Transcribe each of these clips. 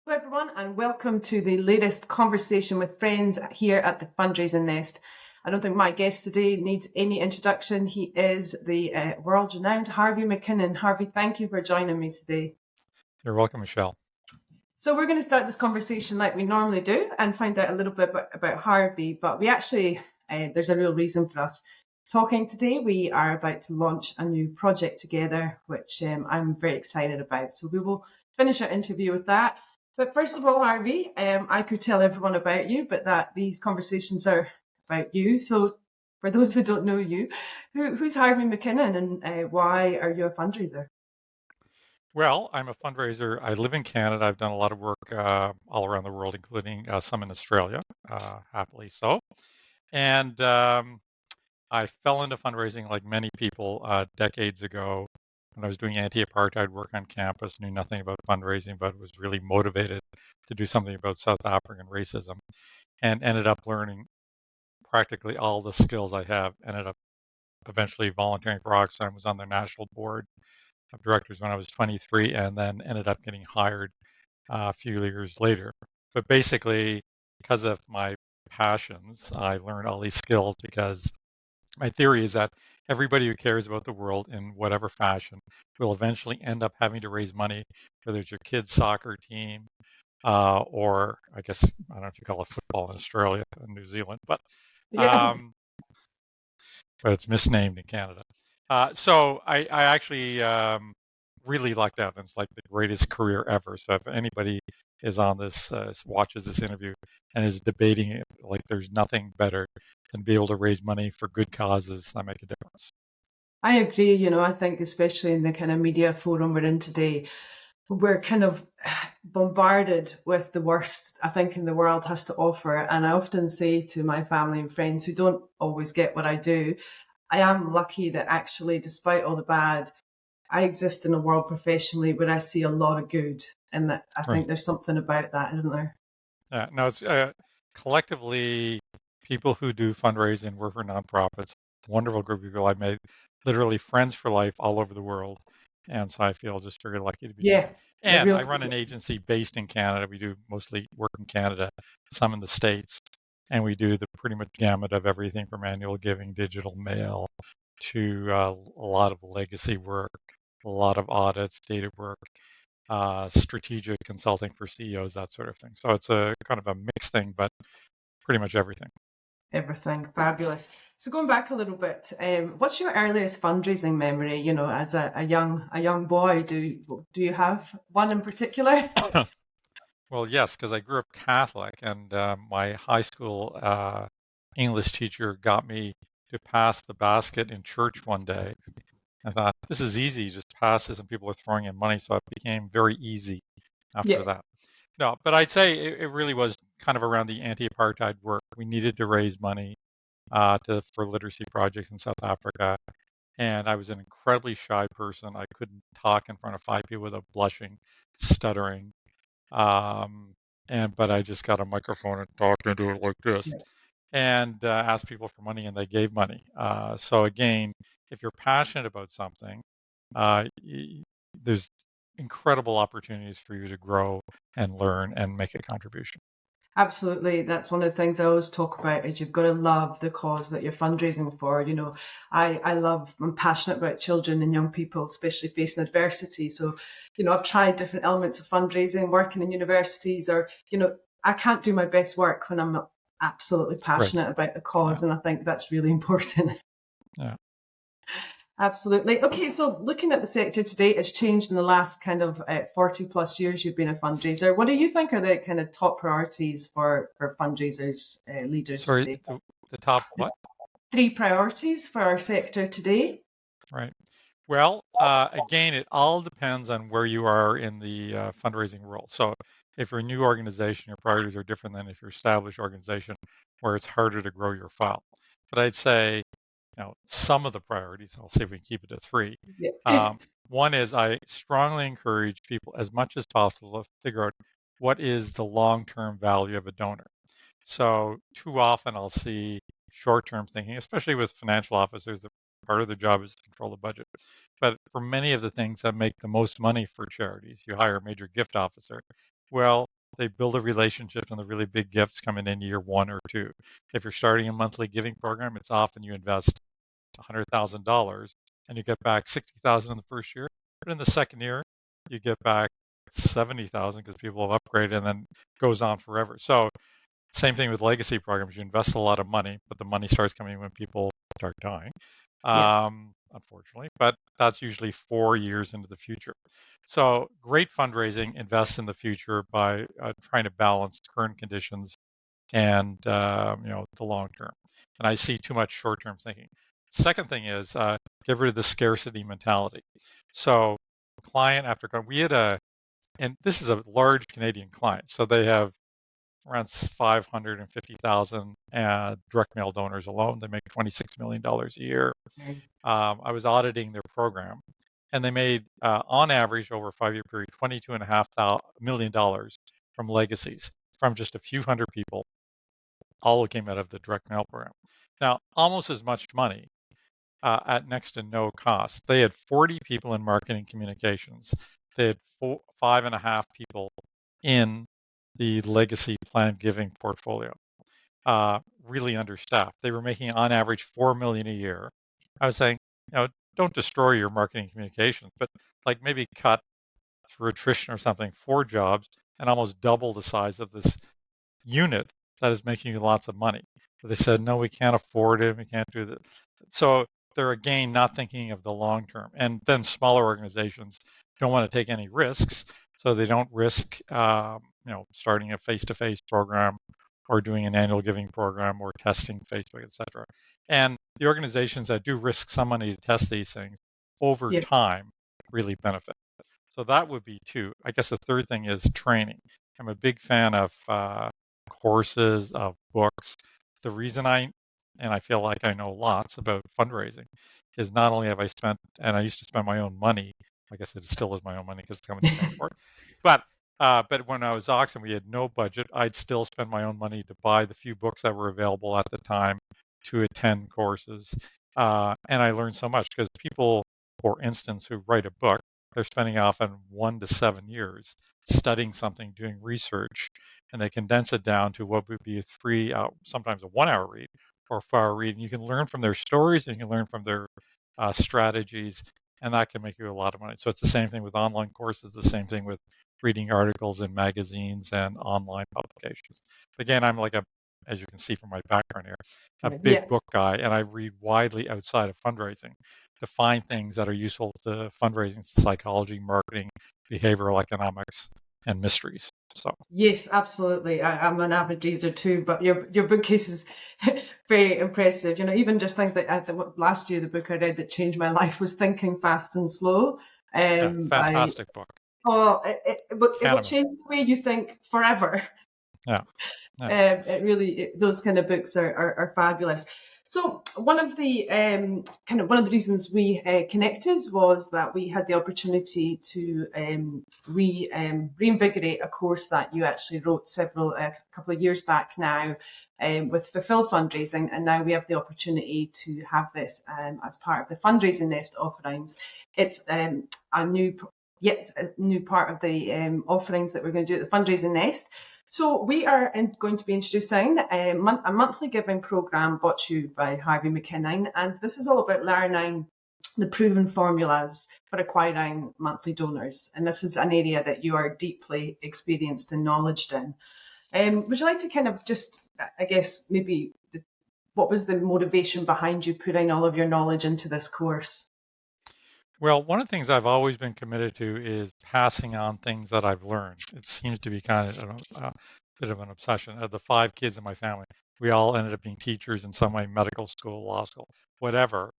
Hello, everyone, and welcome to the latest conversation with friends here at the Fundraising Nest. I don't think my guest today needs any introduction. He is the world-renowned Harvey McKinnon. Harvey, thank you for joining me today. You're welcome, Michelle. So we're going to start this conversation like we normally do and find out a little bit about Harvey, but we actually, there's a real reason for us talking today. We are about to launch a new project together, which I'm very excited about. So we will finish our interview with that. But first of all, Harvey, I could tell everyone about you, but that these conversations are about you. So for those that don't know you, who's Harvey McKinnon and why are you a fundraiser? Well, I'm a fundraiser. I live in Canada. I've done a lot of work all around the world, including some in Australia, happily so. And I fell into fundraising like many people decades ago when I was doing anti-apartheid work on campus, knew nothing about fundraising, but was really motivated to do something about South African racism and ended up learning practically all the skills I have. Ended up eventually volunteering for Oxfam, was on their national board of directors when I was 23, and then ended up getting hired a few years later. But basically, because of my passions, I learned all these skills because my theory is that everybody who cares about the world in whatever fashion will eventually end up having to raise money, whether it's your kid's soccer team, or I guess, I don't know if you call it football in Australia and New Zealand, Yeah. um, but it's misnamed in Canada. So I actually really lucked out, and it's like the greatest career ever. So if anybody is on this, watches this interview and is debating it, like there's nothing better than be able to raise money for good causes that make a difference. I agree. I think especially in the kind of media forum we're in today, we're kind of bombarded with the worst I think in the world has to offer. And I often say to my family and friends who don't always get what I do, I am lucky that actually, despite all the bad, I exist in a world professionally where I see a lot of good. And that I think Right. there's something about that, isn't there? No, it's collectively people who do fundraising, work for nonprofits, wonderful group of people. I've made literally friends for life all over the world. And so I feel just very lucky to be doing Yeah, it. the And real I run an agency based in Canada. We do mostly work in Canada, some in the States. And we do the pretty much gamut of everything from annual giving, digital mail, to a lot of legacy work, a lot of audits, data work, strategic consulting for CEOs, that sort of thing. So it's a kind of a mixed thing, but pretty much everything. everything fabulous. So going back a little bit, what's your earliest fundraising memory? As a young boy, do you have one in particular? Well, yes, because I grew up Catholic, and my high school English teacher got me to pass the basket in church one day. I thought, this is easy, just pass this, and people are throwing in money. So it became very easy after Yeah. that. No, but I'd say it really was kind of around the anti-apartheid work. We needed to raise money for literacy projects in South Africa. And I was an incredibly shy person. I couldn't talk in front of five people without blushing, stuttering. Um, but I just got a microphone and talked into it like this, and asked people for money, and they gave money. So again, if you're passionate about something, there's incredible opportunities for you to grow and learn and make a contribution. Absolutely. That's one of the things I always talk about is you've got to love the cause that you're fundraising for. I'm passionate about children and young people, especially facing adversity. So, I've tried different elements of fundraising, working in universities, or, I can't do my best work when I'm not absolutely Right. passionate about the Yeah. cause. And I think that's really important. Yeah. Absolutely. Okay, so looking at the sector today, it's changed in the last kind of 40 plus years you've been a fundraiser. What do you think are the kind of top priorities for fundraisers, leaders Sorry. today? The top what? Three priorities for our sector today? Right. Well, again, it all depends on where you are in the fundraising role. So if you're a new organization, your priorities are different than if you're an established organization where it's harder to grow your file. But I'd say, some of the priorities, I'll see if we can keep it to three. Yeah. Um, One is I strongly encourage people as much as possible to figure out what is the long-term value of a donor. So too often I'll see short-term thinking, especially with financial officers, that part of their job is to control the budget. But for many of the things that make the most money for charities, you hire a major gift officer. Well, they build a relationship, and the really big gifts come in year 1 or 2. If you're starting a monthly giving program, it's often you invest $100,000 and you get back 60,000 in the first year. But in the second year, you get back 70,000 because people have upgraded, and then it goes on forever. So same thing with legacy programs. You invest a lot of money, but the money starts coming when people start dying, Yeah. unfortunately. But that's usually 4 years into the future. So great fundraising invests in the future by trying to balance current conditions and the long term. And I see too much short term thinking. Second thing is get rid of the scarcity mentality. So client after client, and this is a large Canadian client, so they have around 550,000 direct mail donors alone. They make $26 million a year. Right. I was auditing their program, and they made, on average, over a 5-year period, $22.5 million from legacies from just a few hundred people, all who came out of the direct mail program. Now, almost as much money at next to no cost. They had 40 people in marketing communications. They had 5.5 people in the legacy planned giving portfolio. Really understaffed. They were making on average 4 million a year. I was saying, don't destroy your marketing communications, but like maybe cut through attrition or something 4 jobs and almost double the size of this unit that is making you lots of money. But they said, no, we can't afford it. We can't do that. So they're again not thinking of the long term. And then smaller organizations don't want to take any risks, so they don't risk, starting a face-to-face program or doing an annual giving program or testing Facebook, etc. And the organizations that do risk some money to test these things over Yeah. time really benefit. So that would be two. I guess the third thing is training. I'm a big fan of courses, of books. The reason and I feel like I know lots about fundraising, is not only have I spent, and I used to spend my own money. I guess it still is my own money because the company's paying for it. But when I was Oxen, we had no budget. I'd still spend my own money to buy the few books that were available at the time, to attend courses, and I learned so much because people, for instance, who write a book, they're spending often 1 to 7 years studying something, doing research, and they condense it down to what would be a 3 hour, sometimes a 1 hour read or a 4 hour read. And you can learn from their stories, and you can learn from their strategies, and that can make you a lot of money. So it's the same thing with online courses, the same thing with reading articles in magazines and online publications. Again, I'm like as you can see from my background here, a big Yeah. book guy, and I read widely outside of fundraising to find things that are useful to fundraising, psychology, marketing, behavioral economics, and mysteries. So Yes, absolutely. I'm an avid reader too, but your bookcase is very impressive. Even just things like last year, the book I read that changed my life was Thinking Fast and Slow. yeah, By fantastic book. it will Kahneman. change the way you think forever. Yeah, yeah. Those kind of books are fabulous. So one of the reasons we connected was that we had the opportunity to reinvigorate a course that you actually wrote a couple of years back now, with Fulfill fundraising, and now we have the opportunity to have this as part of the Fundraising Nest offerings. It's a new yet a new part of the offerings that we're going to do at the Fundraising Nest. So we are going to be introducing a monthly giving program brought to you by Harvey McKinnon, and this is all about learning the proven formulas for acquiring monthly donors. And this is an area that you are deeply experienced and knowledged in. Would you like to kind of just, I guess, maybe what was the motivation behind you putting all of your knowledge into this course? Well, one of the things I've always been committed to is passing on things that I've learned. It seems to be kind of a bit of an obsession. Of the 5 kids in my family, we all ended up being teachers in some way, medical school, law school, whatever,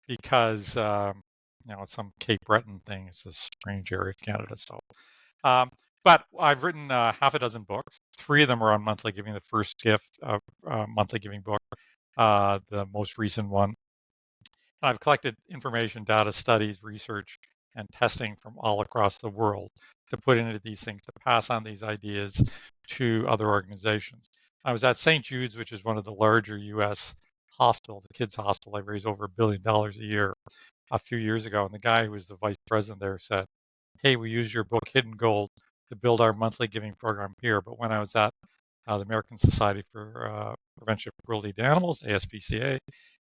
because it's some Cape Breton thing. It's a strange area of Canada. So, um, but I've written half a dozen books. 3 of them are on monthly giving. The first gift, monthly giving book, the most recent one. I've collected information, data, studies, research, and testing from all across the world to put into these things, to pass on these ideas to other organizations. I was at St. Jude's, which is one of the larger U.S. hospitals, a kids' hospital. They raise over $1 billion a year, a few years ago. And the guy who was the vice president there said, hey, we use your book, Hidden Gold, to build our monthly giving program here. But when I was at the American Society for Prevention of Cruelty to Animals, ASPCA,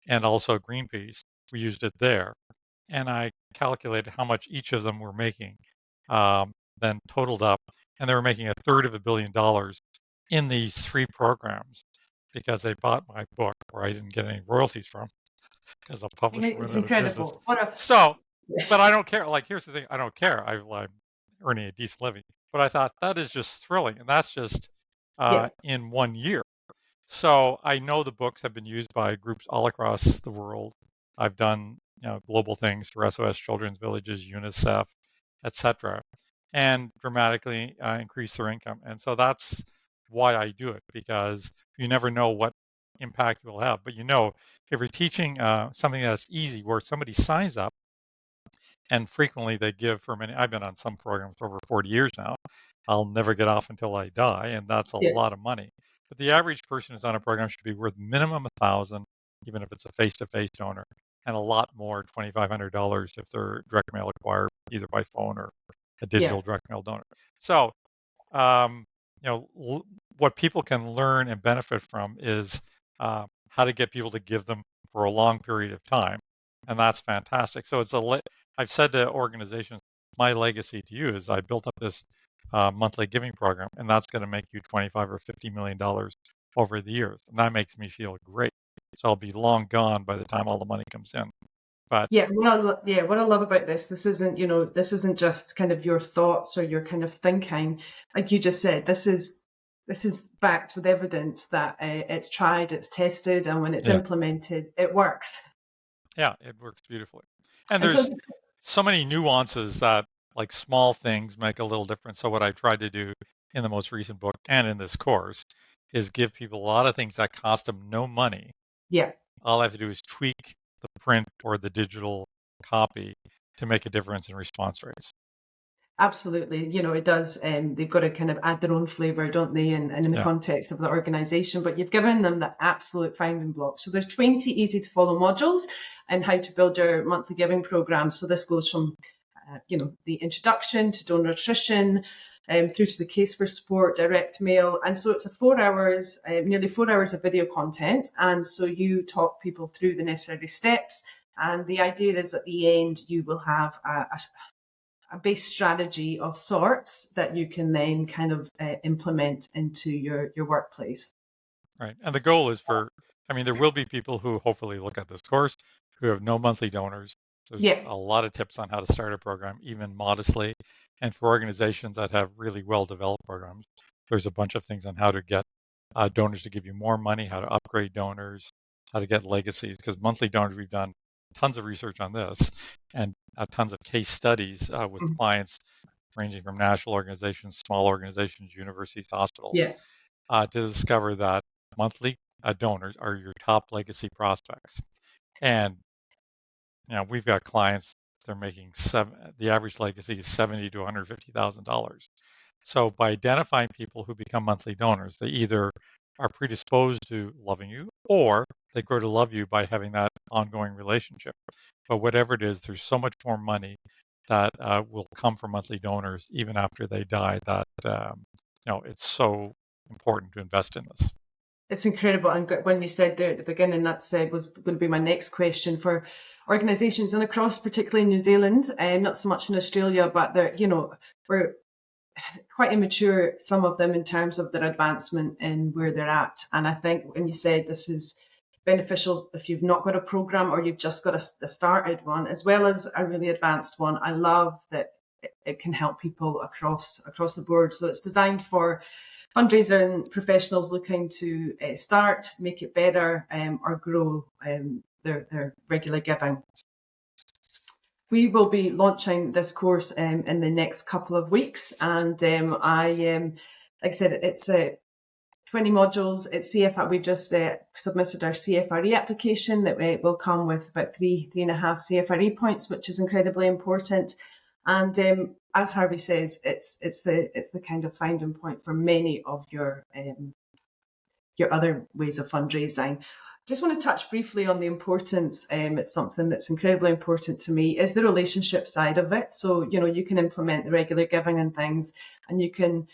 and also Greenpeace, we used it there. And I calculated how much each of them were making, then totaled up, and they were making $250 million in these 3 programs because they bought my book, where I didn't get any royalties from because the publisher went It's out of business. incredible. What a So, but I don't care. Like, here's the thing: I don't care. I'm earning a decent living, but I thought that is just thrilling, and that's just yeah, in 1 year. So I know the books have been used by groups all across the world. I've done global things for SOS Children's Villages, UNICEF, etc., and dramatically increase their income. And so that's why I do it, because you never know what impact you will have. But if you're teaching something that's easy, where somebody signs up and frequently they give for many. I've been on some programs for over 40 years now. I'll never get off until I die, and that's a yeah, lot of money. But the average person who's on a program should be worth minimum 1,000, even if it's a face-to-face donor, and a lot more, $2,500 if they're direct mail acquired, either by phone or a yeah. digital direct mail donor. So, um, what people can learn and benefit from is how to get people to give them for a long period of time, and that's fantastic. So I've said to organizations, my legacy to you is I built up this monthly giving program, and that's going to make you 25 or $50 million over the years, and that makes me feel great. So I'll be long gone by the time all the money comes in. But Yeah, what I love about this isn't, this isn't just kind of your thoughts or your kind of thinking. Like you just said, this is backed with evidence that it's tried, it's tested, and when it's yeah, implemented, it works. yeah, it works beautifully. And And so, there's so many nuances that, like, small things make a little difference. So what I tried to do in the most recent book and in this course is give people a lot of things that cost them no money. yeah. All I have to do is tweak the print or the digital copy to make a difference in response rates. Absolutely. It does. They've got to kind of add their own flavour, don't they, and in the Yeah. context of the organisation. But you've given them the absolute founding block. So there's 20 easy to follow modules and how to build your monthly giving programme. So this goes from, the introduction to donor attrition, through to the case for support, direct mail. And so it's nearly 4 hours of video content. And so you talk people through the necessary steps. And the idea is at the end, you will have a base strategy of sorts that you can then kind of implement into your workplace. Right. And the goal is there will be people who hopefully look at this course who have no monthly donors. There's Yeah, a lot of tips on how to start a program, even modestly. And for organizations that have really well developed programs, there's a bunch of things on how to get donors to give you more money, how to upgrade donors, how to get legacies. Because monthly donors, we've done tons of research on this and tons of case studies with mhm, clients ranging from national organizations, small organizations, universities, hospitals, yeah, to discover that monthly donors are your top legacy prospects. And we've got clients, they're making the average legacy is $70,000 to $150,000. So by identifying people who become monthly donors, they either are predisposed to loving you, or they grow to love you by having that ongoing relationship. But whatever it is, there's so much more money that will come from monthly donors even after they die, that it's so important to invest in this. it's incredible. And when you said there at the beginning, that was going to be my next question for organisations and across, particularly New Zealand, not so much in Australia, but we're quite immature, some of them, in terms of their advancement and where they're at. And I think when you said this is beneficial if you've not got a program or you've just got a started one, as well as a really advanced one, I love that it can help people across the board. So it's designed for fundraiser and professionals looking to start, make it better, or grow their regular giving. We will be launching this course in the next couple of weeks, and like I said, it's 20 modules. It's CFR. We've just submitted our CFRE application that will come with about three and a half CFRE points, which is incredibly important. And as Harvey says, it's the kind of finding point for many of your other ways of fundraising. just want to touch briefly on the importance. It's something that's incredibly important to me, is the relationship side of it. So, you can implement the regular giving and things, and you can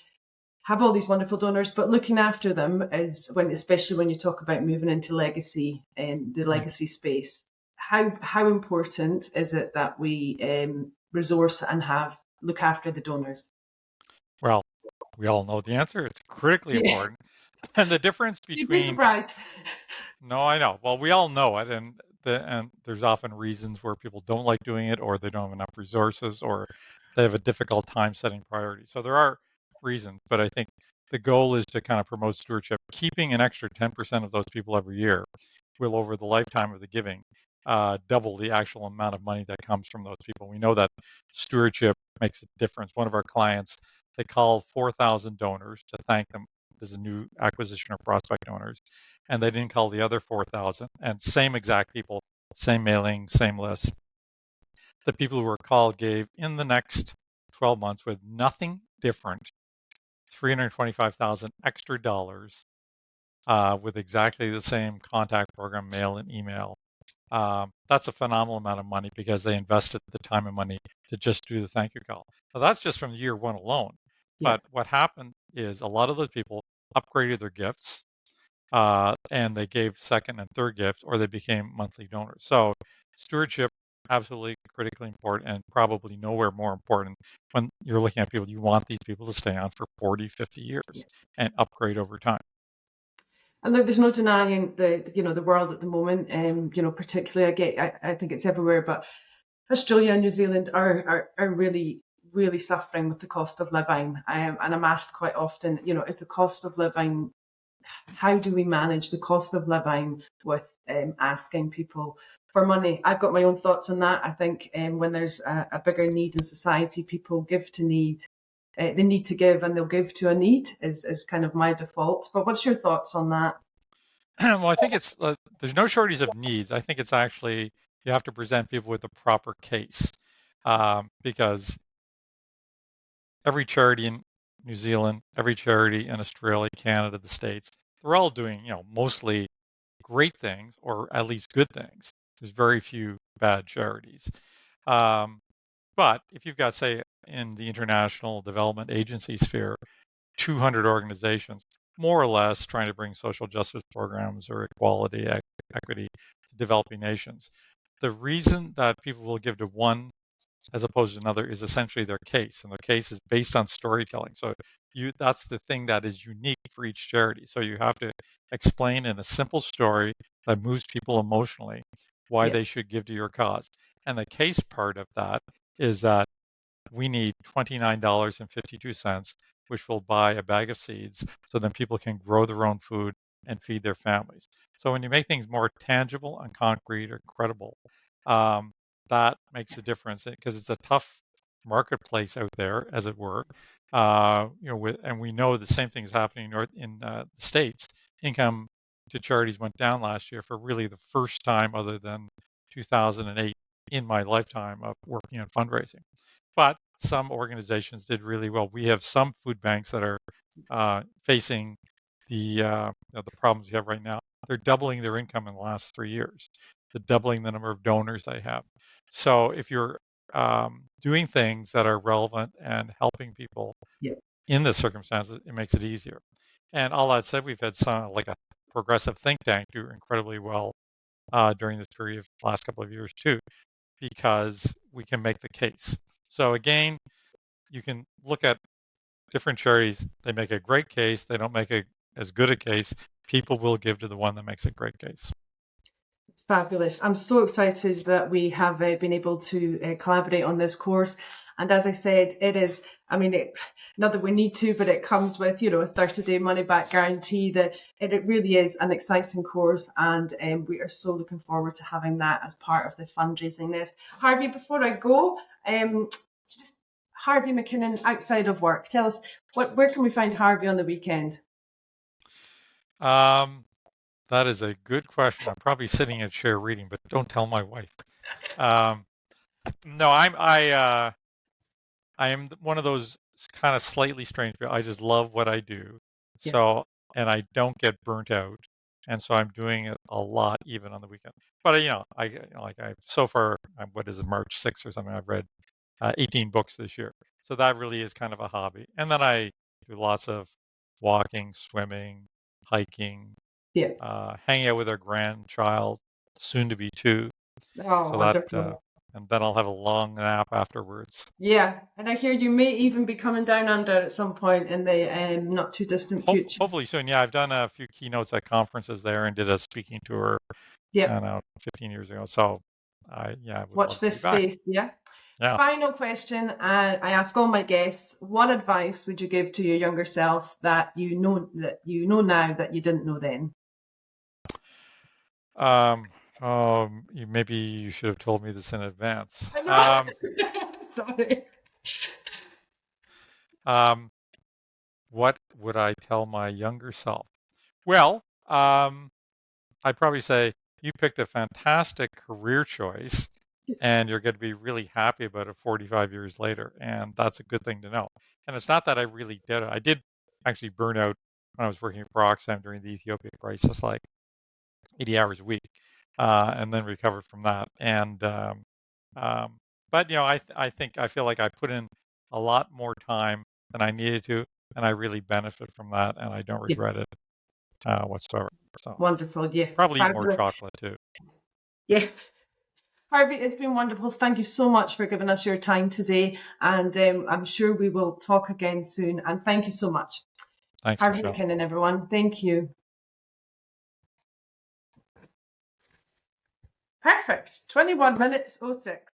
have all these wonderful donors, but looking after them is especially when you talk about moving into legacy and the Mm. legacy space. How important is it that we resource and look after the donors? Well, we all know the answer. It's critically Yeah, important. And the difference you'd be between surprised. no, I know. Well, we all know it, and there's often reasons where people don't like doing it, or they don't have enough resources, or they have a difficult time setting priorities. So there are reasons, but I think the goal is to kind of promote stewardship. Keeping an extra 10% of those people every year will, over the lifetime of the giving, double the actual amount of money that comes from those people. We know that stewardship makes a difference. One of our clients, they called 4,000 donors to thank them. This is a new acquisition of prospect donors, and they didn't call the other 4,000. And same exact people, same mailing, same list. The people who were called gave in the next 12 months with nothing different, 325,000 extra dollars with exactly the same contact program, mail and email. That's a phenomenal amount of money because they invested the time and money to just do the thank you call. Now that's just from year one alone. Yeah. But what happened is a lot of those people upgraded their gifts, and they gave second and third gifts, or they became monthly donors. So stewardship, absolutely critically important, and probably nowhere more important when you're looking at people. You want these people to stay on for 40, 50 years and upgrade over time. And look, there's no denying the world at the moment, particularly I think it's everywhere, but Australia and New Zealand are really, really suffering with the cost of living. And I'm asked quite often, is the cost of living, how do we manage the cost of living with asking people for money? I've got my own thoughts on that. I think when there's a bigger need in society, people give to need. They need to give, and they'll give to a need is kind of my default. But what's your thoughts on that? Well, I think it's there's no shortage of needs. I think it's actually you have to present people with the proper case, because every charity in New Zealand, every charity in Australia, Canada, the States, they're all doing, mostly great things or at least good things. There's very few bad charities. Um, but if you've got, say, in the international development agency sphere, 200 organizations, more or less trying to bring social justice programs or equality, equity to developing nations. The reason that people will give to one as opposed to another is essentially their case, and their case is based on storytelling. So that's the thing that is unique for each charity. So you have to explain in a simple story that moves people emotionally why Yeah, they should give to your cause. And the case part of that is that we need $29.52, which will buy a bag of seeds so then people can grow their own food and feed their families. So when you make things more tangible and concrete or credible, um, that makes a difference because it's a tough marketplace out there, as it were. And we know the same thing is happening in the States. Income to charities went down last year for really the first time other than 2008 in my lifetime of working on fundraising. But some organizations did really well. We have some food banks that are facing the problems we have right now. They're doubling their income in the last 3 years. They're doubling the number of donors they have. So if you're doing things that are relevant and helping people yeah. in this circumstances, it makes it easier. And all that said, we've had some like a progressive think tank do incredibly well during this period of the last couple of years too, because we can make the case. So again, you can look at different charities. They make a great case. They don't make as good a case. People will give to the one that makes a great case. It's fabulous. I'm so excited that we have been able to collaborate on this course. And as I said, not that we need to, but it comes with, a 30-day money back guarantee. That it really is an exciting course. And we are so looking forward to having that as part of the fundraising list. Harvey, before I go, just Harvey McKinnon outside of work. Tell us, where can we find Harvey on the weekend? Um, that is a good question. I'm probably sitting in a chair reading, but don't tell my wife. Um, no, I am one of those kind of slightly strange people. I just love what I do. Yeah. So, and I don't get burnt out. and so I'm doing it a lot even on the weekend. But I so far, what is it, March 6th or something? I've read 18 books this year, so that really is kind of a hobby. And then I do lots of walking, swimming, hiking, Yeah. hanging out with our grandchild, soon to be 2. Oh, So that, wonderful. and then I'll have a long nap afterwards. Yeah, and I hear you may even be coming down under at some point in the not too distant future. Hopefully soon. Yeah, I've done a few keynotes at conferences there and did a speaking tour, I Yep. don't know, 15 years ago. So I would Watch love to be this back. space. Yeah. Yeah. Final question. I ask all my guests: what advice would you give to your younger self that you know now that you didn't know then? Um, maybe you should have told me this in advance. I know. Sorry. Um, what would I tell my younger self? Well, I'd probably say you picked a fantastic career choice and you're going to be really happy about it 45 years later. And that's a good thing to know. And it's not that I really did it. I did actually burn out when I was working at Proxim during the Ethiopia crisis, like 80 hours a week, and then recovered from that. Um, but I feel like I put in a lot more time than I needed to, and I really benefit from that, and I don't Yeah. regret it whatsoever. So Wonderful. Yeah. probably eat more Fabulous. chocolate too. Yeah. Harvey, it's been wonderful. Thank you so much for giving us your time today. And I'm sure we will talk again soon. And thank you so much. Thanks, Harvey Michelle. McKinnon, everyone. Thank you. Perfect. 21 minutes 06.